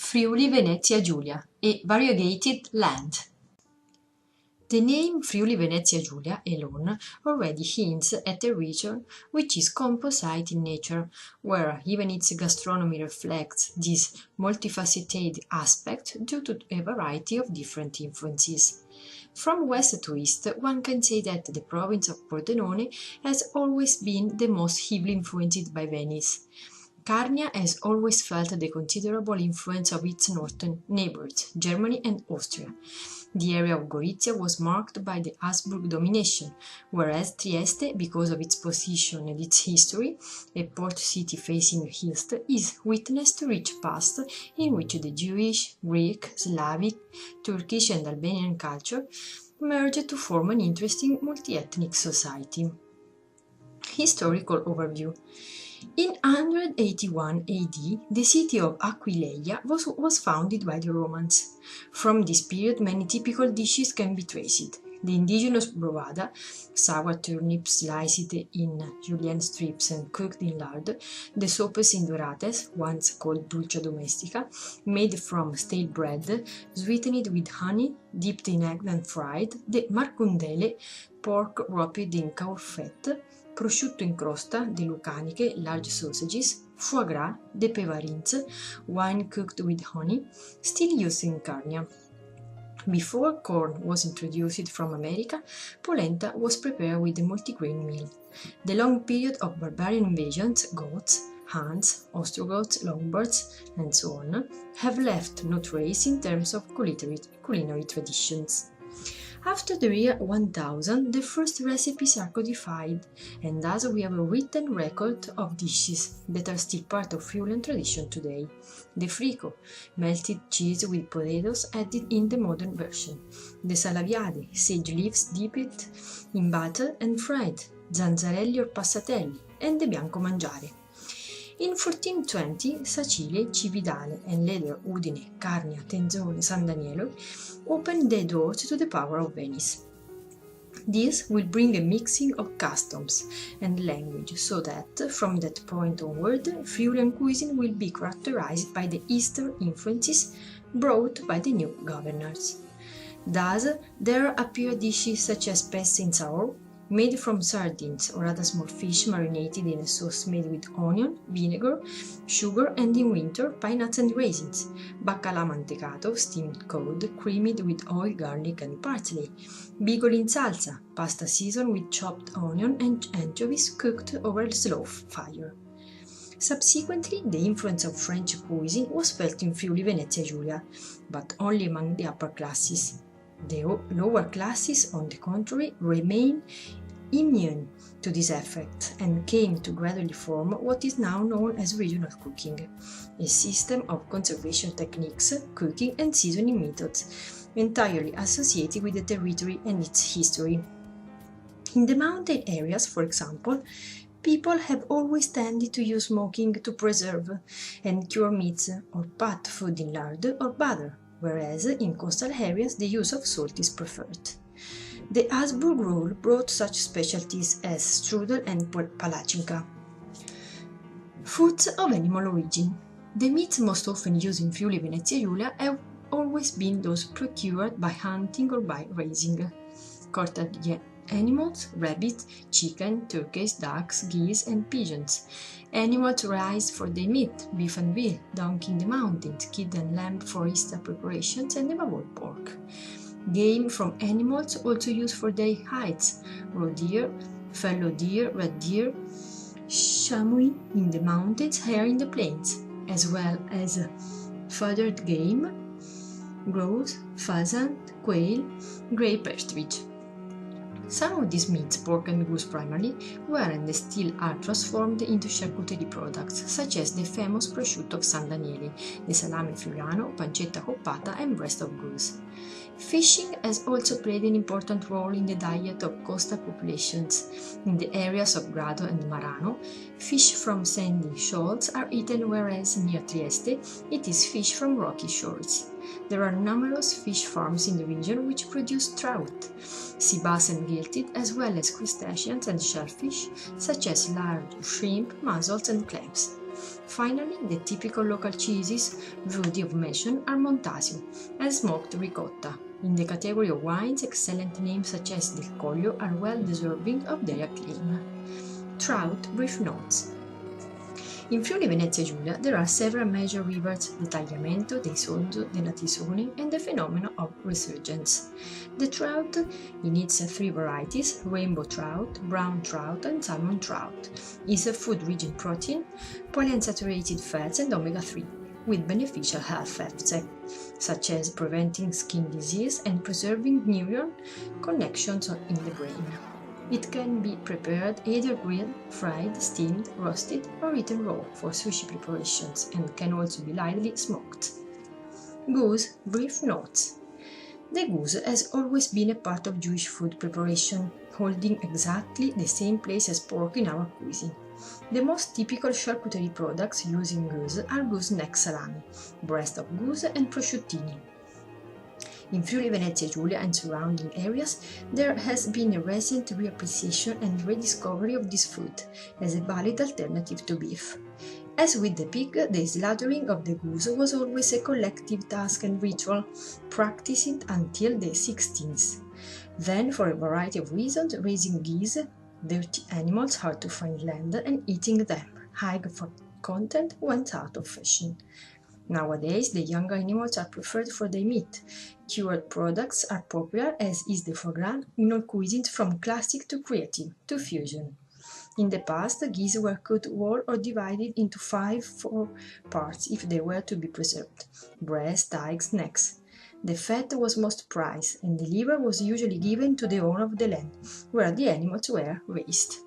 Friuli Venezia Giulia, a variegated land. The name Friuli Venezia Giulia alone already hints at a region which is composite in nature, where even its gastronomy reflects this multifaceted aspect due to a variety of different influences. From west to east, one can say that the province of Pordenone has always been the most heavily influenced by Venice. Carnia has always felt the considerable influence of its northern neighbors, Germany and Austria. The area of Gorizia was marked by the Habsburg domination, whereas Trieste, because of its position and its history, a port city facing east, is witness to rich past in which the Jewish, Greek, Slavic, Turkish and Albanian culture merged to form an interesting multi-ethnic society. Historical overview. In 181 AD, the city of Aquileia was founded by the Romans. From this period, many typical dishes can be traced. The indigenous brovada, sour turnips sliced in julienne strips and cooked in lard, the sopes indorates, once called dulce domestica, made from stale bread, sweetened with honey, dipped in egg and fried, the marcundele, pork wrapped in cow fat, prosciutto in crosta, the lucaniche, large sausages, foie gras, the pevarins, wine cooked with honey, still used in Carnia. Before corn was introduced from America, polenta was prepared with a multigrain meal. The long period of barbarian invasions, Goths, Huns, Ostrogoths, Lombards, and so on, have left no trace in terms of culinary traditions. After the year 1000, the first recipes are codified, and thus we have a written record of dishes that are still part of Friulian tradition today. The frico, melted cheese with potatoes added in the modern version. The salaviade, sage leaves dipped in butter and fried, zanzarelli or passatelli, and the bianco mangiare. In 1420, Sacile, Cividale, and later Udine, Carnia, Tenzone, San Danielo opened their doors to the power of Venice. This will bring a mixing of customs and language so that, from that point onward, Friulian cuisine will be characterized by the Eastern influences brought by the new governors. Thus, there appear dishes such as peste in saor, made from sardines or other small fish marinated in a sauce made with onion, vinegar, sugar, and in winter pine nuts and raisins. Baccalà mantecato, steamed cod, creamed with oil, garlic, and parsley. Bigoli in salsa, pasta seasoned with chopped onion and anchovies cooked over a slow fire. Subsequently, the influence of French cuisine was felt in Friuli Venezia Giulia, but only among the upper classes. The lower classes, on the contrary, remain immune to this effect and came to gradually form what is now known as regional cooking, a system of conservation techniques, cooking and seasoning methods entirely associated with the territory and its history. In the mountain areas, for example, people have always tended to use smoking to preserve and cure meats or pat food in lard or butter, whereas in coastal areas the use of salt is preferred. The Habsburg rule brought such specialties as strudel and palachinka. Foods of animal origin. The meats most often used in Friuli Venezia Giulia have always been those procured by hunting or by raising. Quartered animals, rabbits, chicken, turkeys, ducks, geese, and pigeons. Animals raised for their meat, beef and veal, donkey in the mountains, kid and lamb for Easter preparations, and above all pork. Game from animals also used for their hides, roe deer, fallow deer, red deer, chamois in the mountains, hare in the plains, as well as feathered game, grouse, pheasant, quail, grey partridge. Some of these meats, pork and goose primarily, were and still are transformed into charcuterie products, such as the famous prosciutto of San Daniele, the salame friulano, pancetta coppata, and breast of goose. Fishing has also played an important role in the diet of coastal populations. In the areas of Grado and Marano, fish from sandy shoals are eaten, whereas near Trieste it is fish from rocky shores. There are numerous fish farms in the region which produce trout, sea bass and gilted, as well as crustaceans and shellfish, such as large shrimp, mussels, and clams. Finally, the typical local cheeses worthy of mention are Montasio and smoked ricotta. In the category of wines, excellent names such as Del Coglio are well deserving of their acclaim. Trout brief notes. In Friuli Venezia Giulia there are several major rivers, the Tagliamento, the Isonzo, the Natisone, and the phenomenon of resurgence. The trout, in its three varieties, rainbow trout, brown trout, and salmon trout, is a food rich in protein, polyunsaturated fats, and omega-3, with beneficial health effects, such as preventing skin disease and preserving neuron connections in the brain. It can be prepared either grilled, fried, steamed, roasted, or eaten raw for sushi preparations, and can also be lightly smoked. Goose brief notes. The goose has always been a part of Jewish food preparation, holding exactly the same place as pork in our cuisine. The most typical charcuterie products using goose are gooseneck salami, breast of goose, and prosciuttini. In Friuli Venezia Giulia and surrounding areas, there has been a recent reappreciation and rediscovery of this food as a valid alternative to beef. As with the pig, the slaughtering of the goose was always a collective task and ritual, practiced until the 16th. Then, for a variety of reasons, raising geese, dirty animals hard to find land, and eating them, high fat content, went out of fashion. Nowadays, the young animals are preferred for their meat. Cured products are popular, as is the foie gras, in all cuisines from classic to creative to fusion. In the past, geese were cooked whole or divided into 4 parts if they were to be preserved: breast, thighs, necks. The fat was most prized, and the liver was usually given to the owner of the land, where the animals were raised.